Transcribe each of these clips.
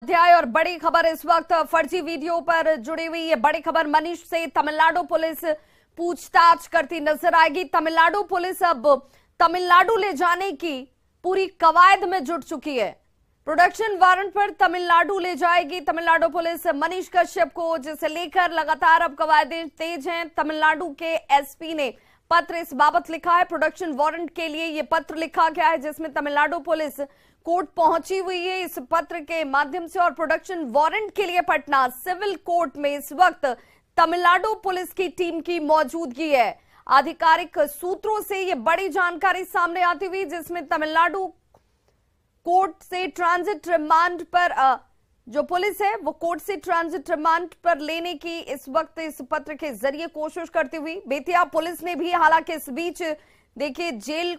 अध्याय और बड़ी खबर इस वक्त फर्जी वीडियो पर जुड़ी हुई है। बड़ी खबर मनीष से तमिलनाडु पुलिस पूछताछ करती नजर आएगी। तमिलनाडु पुलिस अब तमिलनाडु ले जाने की पूरी कवायद में जुट चुकी है। प्रोडक्शन वारंट पर तमिलनाडु ले जाएगी तमिलनाडु पुलिस मनीष कश्यप को, जिसे लेकर लगातार अब कवायदें तेज हैं। तमिलनाडु के एसपी ने पत्र इस बाबत लिखा है। प्रोडक्शन वारंट के लिए यह पत्र लिखा गया है, जिसमें तमिलनाडु पुलिस कोर्ट पहुंची हुई है इस पत्र के माध्यम से। और प्रोडक्शन वारंट के लिए पटना सिविल कोर्ट में इस वक्त तमिलनाडु पुलिस की टीम की मौजूदगी है। आधिकारिक सूत्रों से यह बड़ी जानकारी सामने आती हुई, जिसमें तमिलनाडु कोर्ट से ट्रांजिट रिमांड पर जो पुलिस है वो कोर्ट से ट्रांजिट रिमांड पर लेने की इस वक्त इस पत्र के जरिए कोशिश करती हुई। बेतिया पुलिस ने भी हालांकि इस बीच देखिए जेल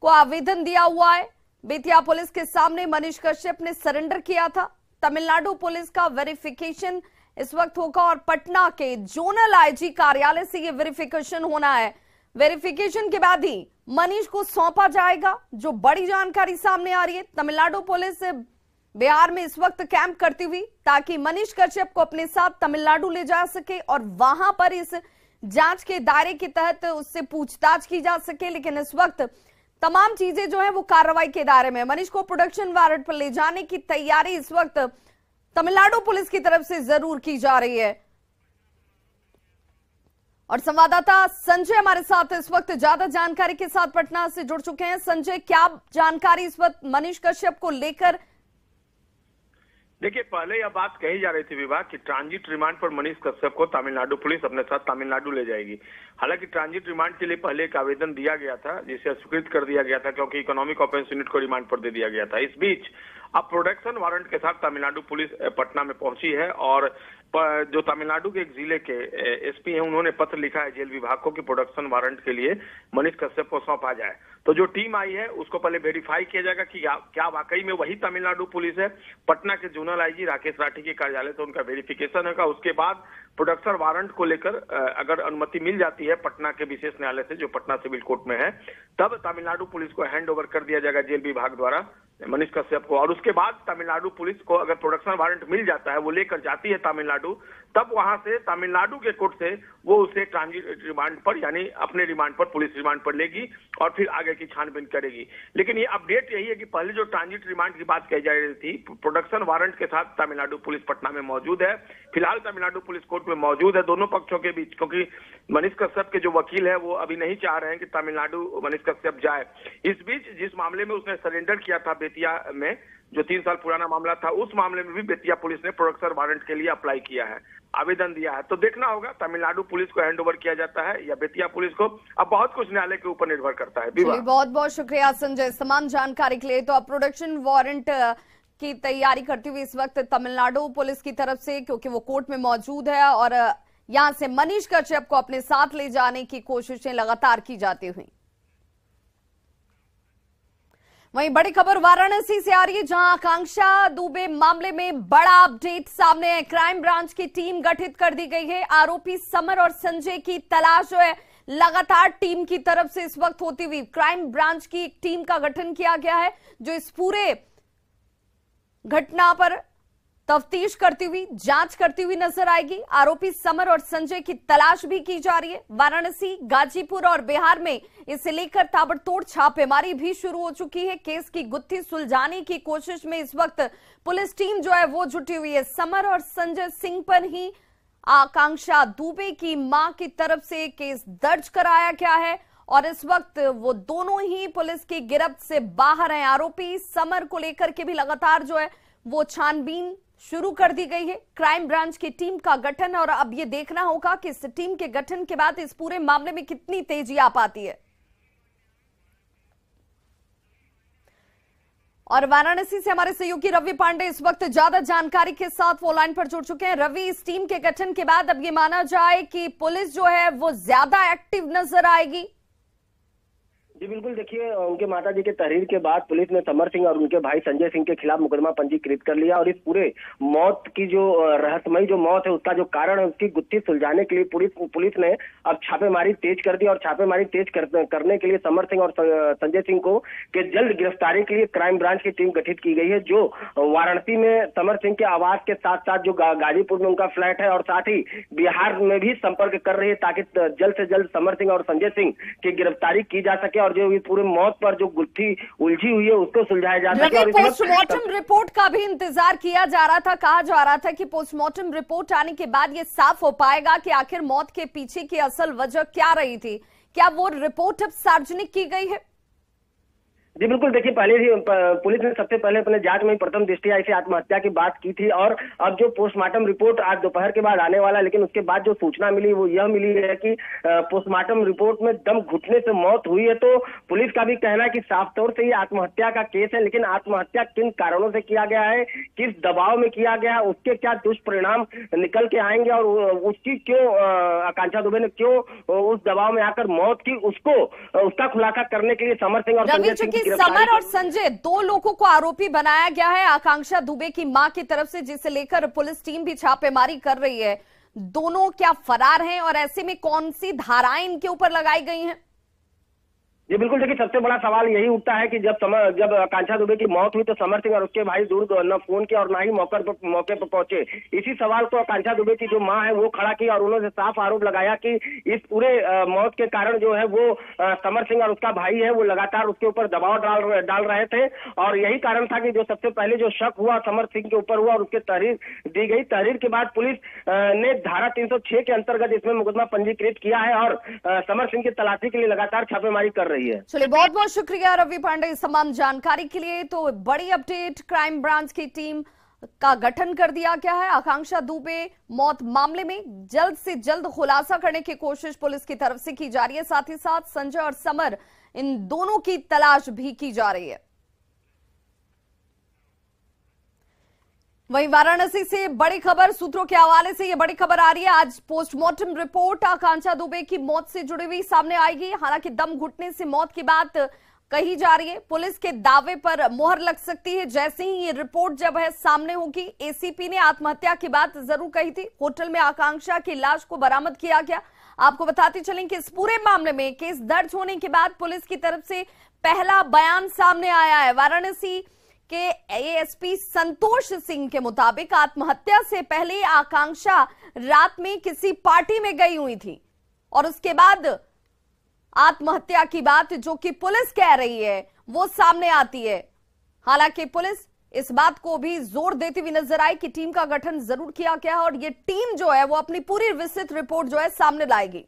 को आवेदन दिया हुआ है। बेतिया पुलिस के सामने मनीष कश्यप ने सरेंडर किया था। तमिलनाडु पुलिस का वेरिफिकेशन इस वक्त होगा और पटना के जोनल आईजी कार्यालय से यह वेरिफिकेशन होना है। वेरिफिकेशन के बाद ही मनीष को सौंपा जाएगा। जो बड़ी जानकारी सामने आ रही है, तमिलनाडु पुलिस बिहार में इस वक्त कैंप करती हुई ताकि मनीष कश्यप को अपने साथ तमिलनाडु ले जा सके और वहां पर इस जांच के दायरे के तहत उससे पूछताछ की जा सके। लेकिन इस वक्त तमाम चीजें जो है वो कार्रवाई के दायरे में। मनीष को प्रोडक्शन वारंट पर ले जाने की तैयारी इस वक्त तमिलनाडु पुलिस की तरफ से जरूर की जा रही है। और संवाददाता संजय हमारे साथ इस वक्त ज्यादा जानकारी के साथ पटना से जुड़ चुके हैं। संजय, क्या जानकारी इस वक्त मनीष कश्यप को लेकर? देखिए, पहले यह बात कही जा रही थी विभाग कि ट्रांजिट रिमांड पर मनीष कश्यप को तमिलनाडु पुलिस अपने साथ तमिलनाडु ले जाएगी। हालांकि ट्रांजिट रिमांड के लिए पहले एक आवेदन दिया गया था, जिसे स्वीकृत कर दिया गया था क्योंकि इकोनॉमिक ऑफेंस यूनिट को रिमांड पर दे दिया गया था। इस बीच अब प्रोडक्शन वारंट के साथ तमिलनाडु पुलिस पटना में पहुंची है और जो तमिलनाडु के एक जिले के एसपी हैं, उन्होंने पत्र लिखा है जेल विभाग को कि प्रोडक्शन वारंट के लिए मनीष कश्यप को सौंपा जाए। तो जो टीम आई है उसको पहले वेरीफाई किया जाएगा कि क्या वाकई में वही तमिलनाडु पुलिस है। पटना के जोनल आईजी राकेश राठी के कार्यालय से उनका वेरिफिकेशन होगा। उसके बाद प्रोडक्शन वारंट को लेकर अगर अनुमति मिल जाती है पटना के विशेष न्यायालय से, जो पटना सिविल कोर्ट में है, तब तमिलनाडु पुलिस को हैंड ओवर कर दिया जाएगा जेल विभाग द्वारा मनीष कश्यप को। और उसके बाद तमिलनाडु पुलिस को अगर प्रोडक्शन वारंट मिल जाता है, वो लेकर जाती है तमिलनाडु, तब वहां से तमिलनाडु के कोर्ट से वो उसे ट्रांजिट रिमांड पर यानी अपने रिमांड पर पुलिस रिमांड पर लेगी और फिर आगे की छानबीन करेगी। लेकिन ये अपडेट यही है कि पहले जो ट्रांजिट रिमांड की बात कही जा रही थी, प्रोडक्शन वारंट के साथ तमिलनाडु पुलिस पटना में मौजूद है। फिलहाल तमिलनाडु पुलिस कोर्ट में मौजूद है दोनों पक्षों के बीच, क्योंकि मनीष कश्यप के जो वकील है वो अभी नहीं चाह रहे हैं कि तमिलनाडु मनीष कश्यप जाए। इस बीच जिस मामले में उसने सरेंडर किया था बेतिया में, जो 3 साल पुराना मामला था, उस मामले में भी बेतिया पुलिस ने प्रोडक्शन वारंट के लिए अप्लाई किया है, आवेदन दिया है। तो देखना होगा तमिलनाडु पुलिस को हैंडओवर किया जाता है या बेतिया पुलिस को। अब बहुत कुछ न्यायालय के ऊपर निर्भर करता है। बहुत बहुत शुक्रिया संजय तमाम जानकारी के लिए। तो अब प्रोडक्शन वारंट की तैयारी करती हुई इस वक्त तमिलनाडु पुलिस की तरफ से, क्योंकि वो कोर्ट में मौजूद है और यहां से मनीष कश्यप को अपने साथ ले जाने की कोशिशें लगातार की जाती हुई। वहीं बड़ी खबर वाराणसी से आ रही है, जहां आकांक्षा दुबे मामले में बड़ा अपडेट सामने है। क्राइम ब्रांच की टीम गठित कर दी गई है। आरोपी समर और संजय की तलाश जो है लगातार टीम की तरफ से इस वक्त होती हुई क्राइम ब्रांच की एक टीम का गठन किया गया है, जो इस पूरे घटना पर तफ्तीश करती हुई जांच करती हुई नजर आएगी। आरोपी समर और संजय की तलाश भी की जा रही है। वाराणसी, गाजीपुर और बिहार में इसे लेकर ताबड़तोड़ छापेमारी भी शुरू हो चुकी है। केस की गुत्थी सुलझाने की कोशिश में इस वक्त पुलिस टीम जो है वो जुटी हुई है। समर और संजय सिंह पर ही आकांक्षा दुबे की मां की तरफ से केस दर्ज कराया गया है और इस वक्त वो दोनों ही पुलिस की गिरफ्त से बाहर हैं। आरोपी समर को लेकर के भी लगातार जो है वो छानबीन शुरू कर दी गई है। क्राइम ब्रांच की टीम का गठन, और अब ये देखना होगा कि इस टीम के गठन के बाद इस पूरे मामले में कितनी तेजी आ पाती है। और वाराणसी से हमारे सहयोगी रवि पांडे इस वक्त ज्यादा जानकारी के साथ फोन लाइन पर जुड़ चुके हैं। रवि, इस टीम के गठन के बाद अब ये माना जाए कि पुलिस जो है वो ज्यादा एक्टिव नजर आएगी? जी बिल्कुल, देखिए उनके माताजी के तहरीर के बाद पुलिस ने समर सिंह और उनके भाई संजय सिंह के खिलाफ मुकदमा पंजीकृत कर लिया और इस पूरे मौत की जो रहस्यमयी जो मौत है उसका जो कारण है उसकी गुत्थी सुलझाने के लिए पुलिस ने अब छापेमारी तेज कर दी और छापेमारी तेज करने के लिए समर सिंह और संजय सिंह को के जल्द गिरफ्तारी के लिए क्राइम ब्रांच की टीम गठित की गई है, जो वाराणसी में समर सिंह के आवास के साथ साथ जो गाजीपुर में उनका फ्लैट है और साथ ही बिहार में भी संपर्क कर रही है ताकि जल्द से जल्द समर सिंह और संजय सिंह की गिरफ्तारी की जा सके और जो ये पूरे मौत पर जो गुत्थी उलझी हुई है उसको सुलझाया जा सके। और पोस्टमार्टम रिपोर्ट का भी इंतजार किया जा रहा था, कहा जा रहा था कि पोस्टमार्टम रिपोर्ट आने के बाद ये साफ हो पाएगा कि आखिर मौत के पीछे की असल वजह क्या रही थी। क्या वो रिपोर्ट अब सार्वजनिक की गई है? जी बिल्कुल, देखिए पहले ही पुलिस ने सबसे पहले अपने जांच में प्रथम दृष्टया इसे आत्महत्या की बात की थी और अब जो पोस्टमार्टम रिपोर्ट आज दोपहर के बाद आने वाला, लेकिन उसके बाद जो सूचना मिली वो यह मिली है कि पोस्टमार्टम रिपोर्ट में दम घुटने से मौत हुई है। तो पुलिस का भी कहना है कि साफ तौर से ये आत्महत्या का केस है, लेकिन आत्महत्या किन कारणों से किया गया है, किस दबाव में किया गया है, उसके क्या दुष्परिणाम निकल के आएंगे और उसकी क्यों आकांक्षा दुबे ने क्यों उस दबाव में आकर मौत की, उसका खुलासा करने के लिए समर सिंह और संजय सिंह समर और संजय दो लोगों को आरोपी बनाया गया है आकांक्षा दुबे की मां की तरफ से, जिसे लेकर पुलिस टीम भी छापेमारी कर रही है। दोनों क्या फरार हैं और ऐसे में कौन सी धाराएं इनके ऊपर लगाई गई हैं? जी बिल्कुल, देखिए सबसे बड़ा सवाल यही उठता है कि जब आकांक्षा दुबे की मौत हुई तो समर सिंह और उसके भाई दूर न फोन किया और ना ही मौके पर पहुंचे। इसी सवाल को आकांक्षा दुबे की जो मां है वो खड़ा की और उन्होंने साफ आरोप लगाया कि इस पूरे मौत के कारण जो है वो समर सिंह और उसका भाई है वो लगातार उसके ऊपर दबाव डाल रहे थे और यही कारण था कि जो सबसे पहले जो शक हुआ समर सिंह के ऊपर हुआ और उसके तहरीर दी गई। तहरीर के बाद पुलिस ने धारा 306 के अंतर्गत इसमें मुकदमा पंजीकृत किया है और समर सिंह की तलाशी के लिए लगातार छापेमारी कर रही है। चलिए, बहुत बहुत शुक्रिया रवि पांडे इस तमाम जानकारी के लिए। तो बड़ी अपडेट, क्राइम ब्रांच की टीम का गठन कर दिया गया है। आकांक्षा दुबे मौत मामले में जल्द से जल्द खुलासा करने की कोशिश पुलिस की तरफ से की जा रही है, साथ ही साथ संजय और समर इन दोनों की तलाश भी की जा रही है। वहीं वाराणसी से बड़ी खबर, सूत्रों के हवाले से ये बड़ी खबर आ रही है। आज पोस्टमार्टम रिपोर्ट आकांक्षा दुबे की मौत से जुड़ी हुई सामने आएगी। हालांकि दम घुटने से मौत की बात कही जा रही है। पुलिस के दावे पर मुहर लग सकती है जैसे ही ये रिपोर्ट जब है सामने होगी। एसीपी ने आत्महत्या की बात जरूर कही थी। होटल में आकांक्षा की लाश को बरामद किया गया। आपको बताते चलें कि इस पूरे मामले में केस दर्ज होने के बाद पुलिस की तरफ से पहला बयान सामने आया है। वाराणसी के एएसपी संतोष सिंह के मुताबिक आत्महत्या से पहले आकांक्षा रात में किसी पार्टी में गई हुई थी और उसके बाद आत्महत्या की बात जो कि पुलिस कह रही है वो सामने आती है। हालांकि पुलिस इस बात को भी जोर देती हुई नजर आई कि टीम का गठन जरूर किया गया है और ये टीम जो है वो अपनी पूरी विस्तृत रिपोर्ट जो है सामने लाएगी।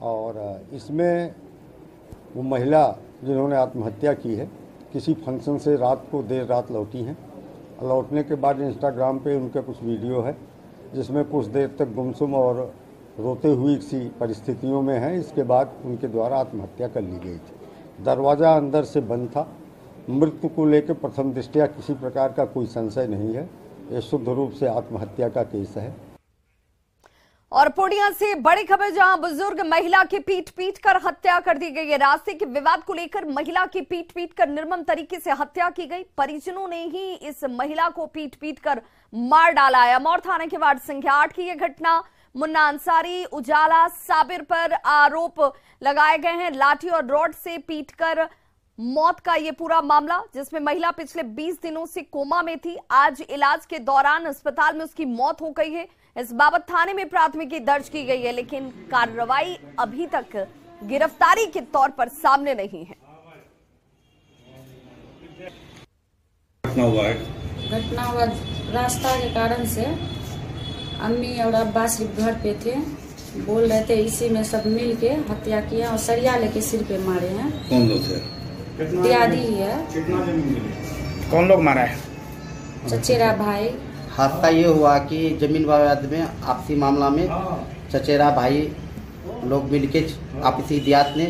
और इसमें वो महिला जिन्होंने आत्महत्या की है किसी फंक्शन से रात को देर रात लौटी हैं। लौटने के बाद इंस्टाग्राम पे उनके कुछ वीडियो है जिसमें कुछ देर तक गुमसुम और रोते हुई सी परिस्थितियों में है। इसके बाद उनके द्वारा आत्महत्या कर ली गई थी। दरवाज़ा अंदर से बंद था। मृत्यु को लेकर प्रथम दृष्टया किसी प्रकार का कोई संशय नहीं है। ये शुद्ध रूप से आत्महत्या का केस है। और पूर्णिया से बड़ी खबर, जहां बुजुर्ग महिला की पीट कर हत्या कर दी गई है। रास्ते के विवाद को लेकर महिला की पीट कर निर्मम तरीके से हत्या की गई। परिजनों ने ही इस महिला को पीट कर मार डाला है। अमौर थाने के वार्ड संख्या 8 की यह घटना। मुन्ना अंसारी, उजाला साबिर पर आरोप लगाए गए हैं। लाठी और रॉड से पीटकर मौत का ये पूरा मामला, जिसमें महिला पिछले 20 दिनों से कोमा में थी। आज इलाज के दौरान अस्पताल में उसकी मौत हो गई है। इस बाबत थाने में प्राथमिकी दर्ज की गई है, लेकिन कार्रवाई अभी तक गिरफ्तारी के तौर पर सामने नहीं है। घटना हुआ रास्ता के कारण से। अम्मी और अब्बा सिर्फ घर पे थे, बोल रहे थे, इसी में सब मिल के हत्या किया और सरिया लेके सिर पे मारे हैं। कौन लोग थे? दियादी ही है। कौन लोग मारा है? चचेरा भाई। हादसा ये हुआ कि जमीन विवाद में आपसी मामला में चचेरा भाई लोग मिलके आपसी दियात ने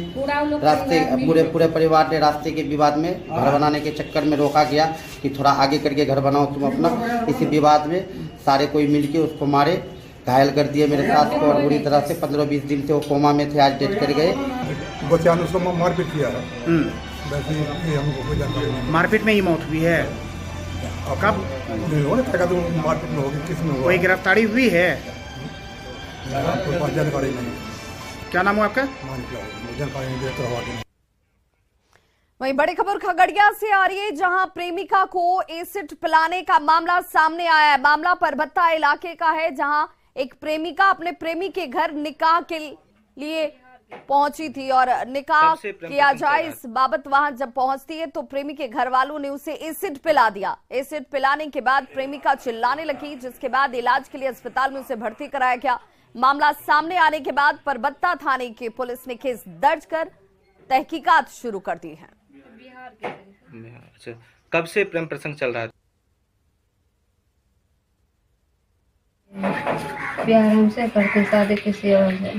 रास्ते पूरे परिवार ने रास्ते के विवाद में घर बनाने के चक्कर में रोका गया कि थोड़ा आगे करके घर बनाओ तुम अपना। इसी विवाद में सारे कोई मिलके उसको मारे। घायल कर दिए मेरे सास को और बुरी तरह से 15-20 दिन से वो कोमा में थे, आज डेथ कर गए। बच्चा ने उसको मारपीट किया है। वैसे ये हमको कोई जानकारी नहीं। मारपीट में ही मौत हुई है। कब मारपीट में होगी, किस में हुआ? कोई गिरफ्तारी हुई है? आपको पास जानकारी नहीं। क्या नाम है आपका? जानकारी नहीं देता हुआ। वहीं बड़ी खबर खगड़िया से आ रही है, जहां प्रेमिका को एसिड पिलाने का मामला सामने आया है। मामला परबत्ता इलाके का है, जहां एक प्रेमिका अपने प्रेमी के घर निकाह के लिए पहुंची थी और निकाह किया जाए इस बाबत वहां जब पहुंचती है तो प्रेमी के घर वालों ने उसे एसिड पिला दिया। एसिड पिलाने के बाद प्रेमिका चिल्लाने लगी, जिसके बाद इलाज के लिए अस्पताल में उसे भर्ती कराया गया। मामला सामने आने के बाद परबत्ता थाने की पुलिस ने केस दर्ज कर तहकीकात शुरू कर दी है। अच्छा, कब से प्रेम प्रसंग चल रहा है? प्यार हमसे करते शादी किसी और से,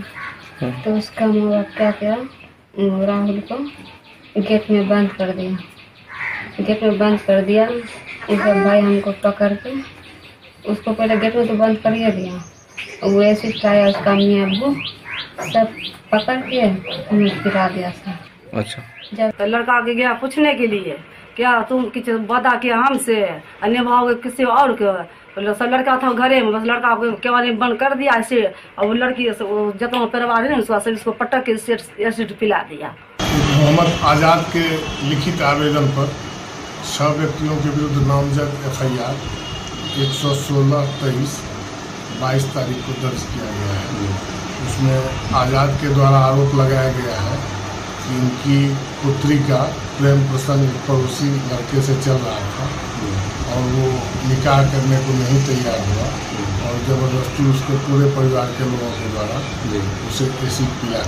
तो उसका माँ बाप क्या किया, राहुल को गेट में बंद कर दिया। गेट में बंद कर दिया, उसका भाई हमको पकड़ के, उसको पहले गेट में तो बंद कर दिया, वो ऐसे खाया, उसका अम्मी अब्बू सब पकड़ के हमें गिरा दिया सब। अच्छा, जब लड़का आगे गया पूछने के लिए, क्या तुम कुछ वादा किया हमसे, अन्य भाव किसी और के? सब लड़का था घरे में, बस लड़का केवाली बंद कर दिया ऐसे, और वो लड़की जितना परिवार है ना उसको पटक के एसिड पिला दिया। मोहम्मद आजाद के लिखित आवेदन पर 6 व्यक्तियों के विरुद्ध नामजद FIR 116/23 22 तारीख को दर्ज किया गया है। उसमें आजाद के द्वारा आरोप लगाया गया है कि इनकी पुत्री का प्रेम प्रसंग एक पड़ोसी लड़के से चल रहा था और वो निकाह करने को नहीं तैयार हुआ और जबरदस्ती उसके पूरे परिवार के लोगों के द्वारा उसे एसिड पिला।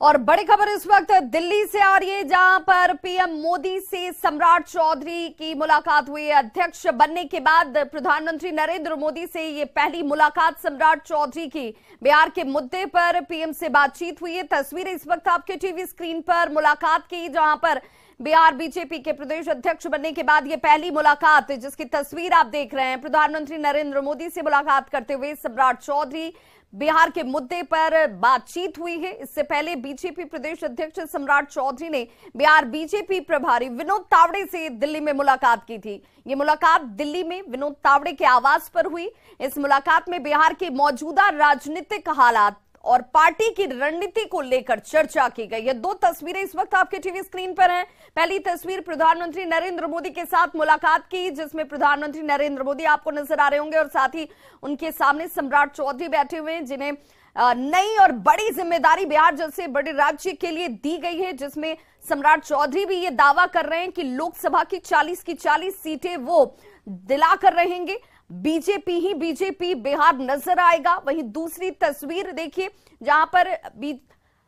और बड़ी खबर इस वक्त दिल्ली से आ रही है, जहां पर पीएम मोदी से सम्राट चौधरी की मुलाकात हुई है। अध्यक्ष बनने के बाद प्रधानमंत्री नरेंद्र मोदी से ये पहली मुलाकात सम्राट चौधरी की। बिहार के मुद्दे पर पीएम से बातचीत हुई है। तस्वीरें इस वक्त आपके टीवी स्क्रीन पर मुलाकात की, जहां पर बिहार बीजेपी के प्रदेश अध्यक्ष बनने के बाद ये पहली मुलाकात, जिसकी तस्वीर आप देख रहे हैं। प्रधानमंत्री नरेंद्र मोदी से मुलाकात करते हुए सम्राट चौधरी, बिहार के मुद्दे पर बातचीत हुई है। इससे पहले बीजेपी प्रदेश अध्यक्ष सम्राट चौधरी ने बिहार बीजेपी प्रभारी विनोद तावड़े से दिल्ली में मुलाकात की थी। ये मुलाकात दिल्ली में विनोद तावड़े के आवास पर हुई। इस मुलाकात में बिहार के मौजूदा राजनीतिक हालात और पार्टी की रणनीति को लेकर चर्चा की गई। ये 2 तस्वीरें इस वक्त आपके टीवी स्क्रीन पर हैं। पहली तस्वीर प्रधानमंत्री नरेंद्र मोदी के साथ मुलाकात की, जिसमें प्रधानमंत्री नरेंद्र मोदी आपको नजर आ रहे होंगे और साथ ही उनके सामने सम्राट चौधरी बैठे हुए हैं, जिन्हें नई और बड़ी जिम्मेदारी बिहार जैसे बड़े राज्य के लिए दी गई है, जिसमें सम्राट चौधरी भी ये दावा कर रहे हैं कि लोकसभा की 40 की 40 सीटें वो दिलाकर रहेंगे। बीजेपी बिहार नजर आएगा। वहीं दूसरी तस्वीर देखिए, जहां पर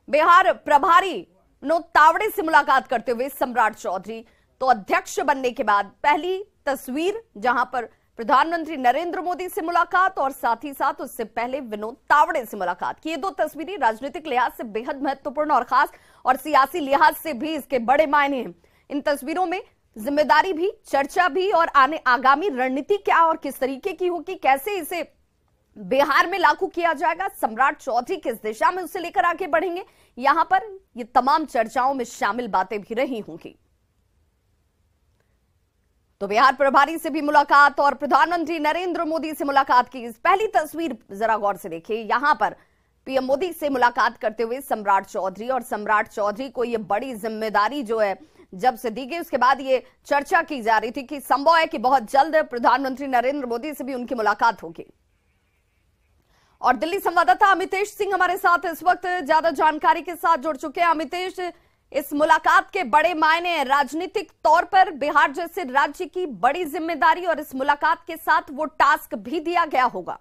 बिहार प्रभारी विनोद तावड़े से मुलाकात करते हुए सम्राट चौधरी। तो अध्यक्ष बनने के बाद पहली तस्वीर, जहां पर प्रधानमंत्री नरेंद्र मोदी से मुलाकात और साथ ही साथ उससे पहले विनोद तावड़े से मुलाकात की। ये 2 तस्वीरें राजनीतिक लिहाज से बेहद महत्वपूर्ण और खास और सियासी लिहाज से भी इसके बड़े मायने हैं। इन तस्वीरों में जिम्मेदारी भी, चर्चा भी और आगामी रणनीति क्या और किस तरीके की होगी, कैसे इसे बिहार में लागू किया जाएगा, सम्राट चौधरी किस दिशा में उसे लेकर आगे बढ़ेंगे, यहां पर ये तमाम चर्चाओं में शामिल बातें भी रही होंगी। तो बिहार प्रभारी से भी मुलाकात और प्रधानमंत्री नरेंद्र मोदी से मुलाकात की पहली तस्वीर जरा गौर से देखिए। यहां पर पीएम मोदी से मुलाकात करते हुए सम्राट चौधरी, और सम्राट चौधरी को यह बड़ी जिम्मेदारी जो है जब से दी गई, उसके बाद ये चर्चा की जा रही थी कि संभव है कि बहुत जल्द प्रधानमंत्री नरेंद्र मोदी से भी उनकी मुलाकात होगी। और दिल्ली संवाददाता अमितेश सिंह हमारे साथ इस वक्त ज्यादा जानकारी के साथ जुड़ चुके हैं। अमितेश, इस मुलाकात के बड़े मायने हैं राजनीतिक तौर पर, बिहार जैसे राज्य की बड़ी जिम्मेदारी, और इस मुलाकात के साथ वो टास्क भी दिया गया होगा।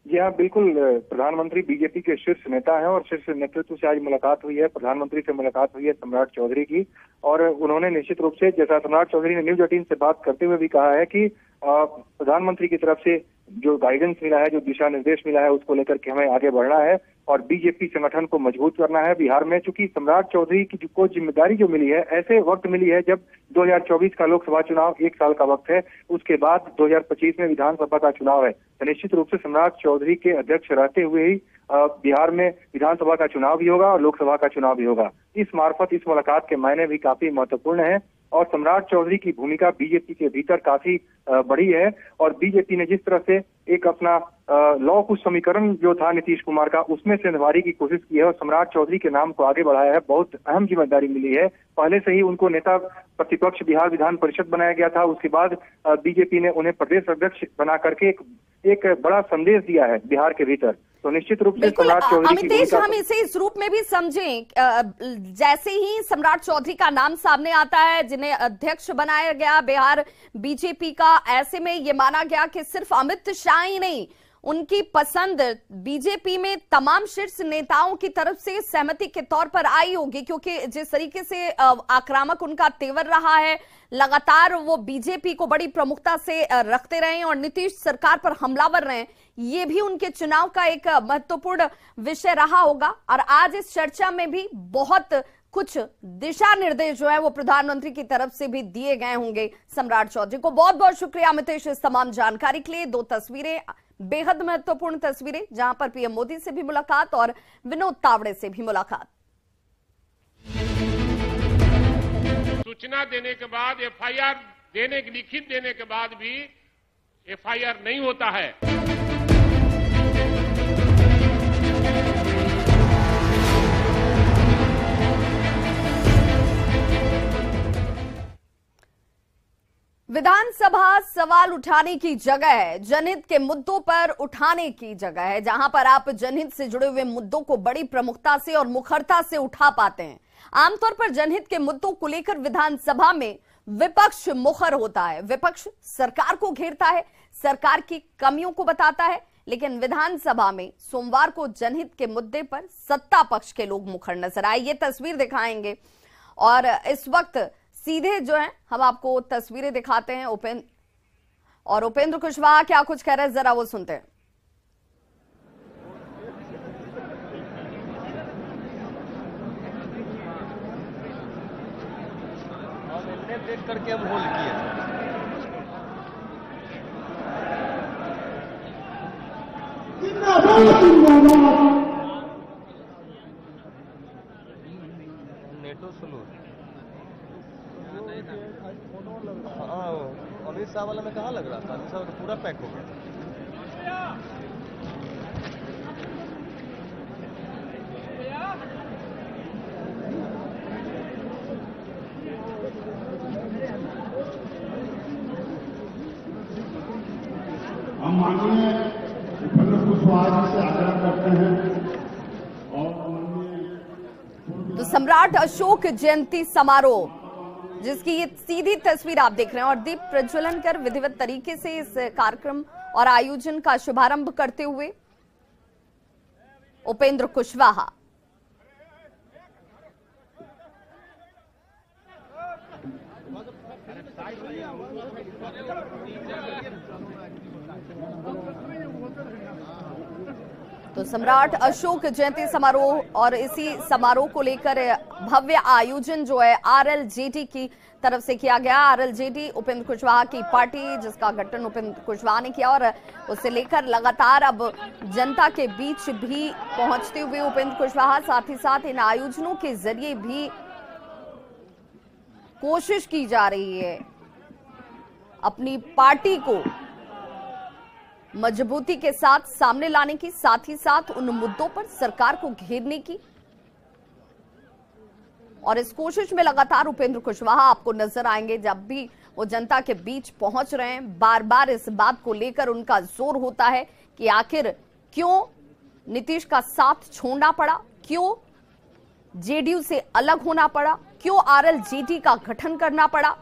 जी हाँ, बिल्कुल। प्रधानमंत्री बीजेपी के शीर्ष नेता हैं और शीर्ष नेतृत्व से आज मुलाकात हुई है। प्रधानमंत्री से मुलाकात हुई है सम्राट चौधरी की, और उन्होंने निश्चित रूप से, जैसा सम्राट चौधरी ने न्यूज 18 से बात करते हुए भी कहा है कि प्रधानमंत्री की तरफ से जो गाइडेंस मिला है, जो दिशा निर्देश मिला है, उसको लेकर के हमें आगे बढ़ना है और बीजेपी संगठन को मजबूत करना है बिहार में। चूंकि सम्राट चौधरी की को जिम्मेदारी जो मिली है, ऐसे वक्त मिली है जब 2024 का लोकसभा चुनाव 1 साल का वक्त है, उसके बाद 2025 में विधानसभा का चुनाव है, तो निश्चित रूप से सम्राट चौधरी के अध्यक्ष रहते हुए ही बिहार में विधानसभा का चुनाव भी होगा और लोकसभा का चुनाव भी होगा। इस मार्फत इस मुलाकात के मायने भी काफी महत्वपूर्ण है और सम्राट चौधरी की भूमिका बीजेपी के भीतर काफी बड़ी है और बीजेपी ने जिस तरह से एक अपना लौ कुश समीकरण जो था नीतीश कुमार का, उसमें से निवारी की कोशिश की है और सम्राट चौधरी के नाम को आगे बढ़ाया है। बहुत अहम जिम्मेदारी मिली है। पहले से ही उनको नेता प्रतिपक्ष बिहार विधान परिषद बनाया गया था, उसके बाद बीजेपी ने उन्हें प्रदेश अध्यक्ष बना करके एक बड़ा संदेश दिया है बिहार के भीतर। तो निश्चित रूप से सम्राट चौधरी की अमितेश, हम इसे इस रूप में भी समझें, जैसे ही सम्राट चौधरी का नाम सामने आता है, जिन्हें अध्यक्ष बनाया गया बिहार बीजेपी का, ऐसे में ये माना गया कि सिर्फ अमित शाह ही नहीं, उनकी पसंद बीजेपी में तमाम शीर्ष नेताओं की तरफ से सहमति के तौर पर आई होगी, क्योंकि जिस तरीके से आक्रामक उनका तेवर रहा है, लगातार वो बीजेपी को बड़ी प्रमुखता से रखते रहे और नीतीश सरकार पर हमलावर रहे, ये भी उनके चुनाव का एक महत्वपूर्ण विषय रहा होगा। और आज इस चर्चा में भी बहुत कुछ दिशा निर्देश जो है वो प्रधानमंत्री की तरफ से भी दिए गए होंगे सम्राट चौधरी को। बहुत बहुत शुक्रिया अमितेश इस तमाम जानकारी के लिए। 2 तस्वीरें, बेहद महत्वपूर्ण तस्वीरें, जहां पर पीएम मोदी से भी मुलाकात और विनोद तावड़े से भी मुलाकात। सूचना देने के बाद एफआईआर लिखित देने के बाद भी एफआईआर नहीं होता है। विधानसभा सवाल उठाने की जगह है, जनहित के मुद्दों पर उठाने की जगह है, जहां पर आप जनहित से जुड़े हुए मुद्दों को बड़ी प्रमुखता से और मुखरता से उठा पाते हैं। आमतौर पर जनहित के मुद्दों को लेकर विधानसभा में विपक्ष मुखर होता है, विपक्ष सरकार को घेरता है, सरकार की कमियों को बताता है, लेकिन विधानसभा में सोमवार को जनहित के मुद्दे पर सत्ता पक्ष के लोग मुखर नजर आए। ये तस्वीर दिखाएंगे और इस वक्त सीधे जो है हम आपको तस्वीरें दिखाते हैं। उपेंद्र कुशवाहा क्या कुछ कह रहे हैं, जरा वो सुनते हैं। देख करके हम होल्ड किए नेटो स्लो। हाँ, अमित शाह वाला में कहाँ लग रहा था? अमित शाह तो पूरा पैक हो गया। हम माननीय उपेंद्र कुशवाहा जी से आग्रह करते हैं और तो सम्राट अशोक जयंती समारोह, जिसकी ये सीधी तस्वीर आप देख रहे हैं, और दीप प्रज्वलन कर विधिवत तरीके से इस कार्यक्रम और आयोजन का शुभारंभ करते हुए उपेंद्र कुशवाहा। तो सम्राट अशोक जयंती समारोह और इसी समारोह को लेकर भव्य आयोजन जो है आरएलजेडी की तरफ से किया गया। आरएलजेडी उपेंद्र कुशवाहा की पार्टी, जिसका गठन उपेंद्र कुशवाहा ने किया, और उसे लेकर लगातार अब जनता के बीच भी पहुंचते हुए उपेंद्र कुशवाहा, साथ ही साथ इन आयोजनों के जरिए भी कोशिश की जा रही है अपनी पार्टी को मजबूती के साथ सामने लाने की, साथ ही साथ उन मुद्दों पर सरकार को घेरने की। और इस कोशिश में लगातार उपेंद्र कुशवाहा आपको नजर आएंगे जब भी वो जनता के बीच पहुंच रहे हैं। बार बार इस बात को लेकर उनका जोर होता है कि आखिर क्यों नीतीश का साथ छोड़ना पड़ा, क्यों जेडीयू से अलग होना पड़ा, क्यों आरएलजेडी का गठन करना पड़ा।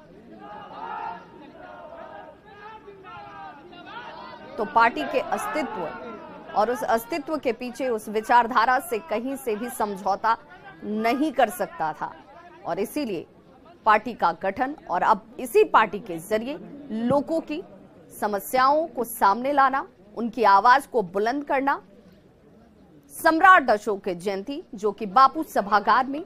तो पार्टी के अस्तित्व और उस अस्तित्व के पीछे उस विचारधारा से कहीं से भी समझौता नहीं कर सकता था, और इसीलिए पार्टी का गठन और अब इसी पार्टी के जरिए लोगों की समस्याओं को सामने लाना, उनकी आवाज को बुलंद करना। सम्राट अशोक जयंती, जो कि बापू सभागार में,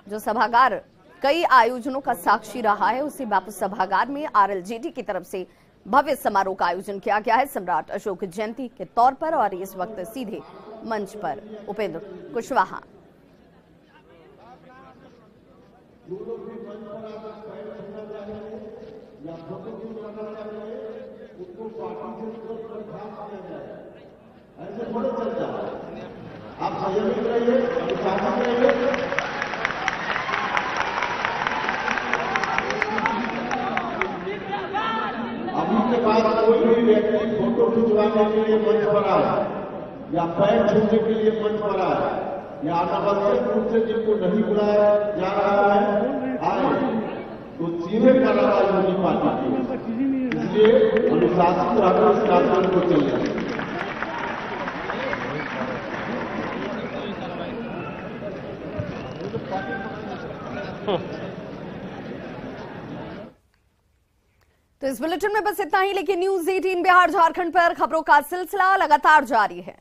जो सभागार कई आयोजनों का साक्षी रहा है, उसी बापू सभागार में RLJD की तरफ से भव्य समारोह का आयोजन किया गया है सम्राट अशोक जयंती के तौर पर। और इस वक्त सीधे मंच पर उपेंद्र कुशवाहा। आप संयमित रहिए, अनुशासित रहिए। अभी के बाद कोई भी व्यक्ति फोटो खिंचवाने के लिए मंच पर आए या पैर छूने के लिए मंच पर आए या अनावश्यक रूप से जिनको नहीं बुलाया जा रहा है आए तो सीधे कार्रवाई होगी पार्टी की। इसलिए अनुशासित रहकर इस कार्यक्रम को चलें। तो इस बुलेटिन में बस इतना ही, लेकिन न्यूज़ 18 बिहार झारखंड पर खबरों का सिलसिला लगातार जारी है।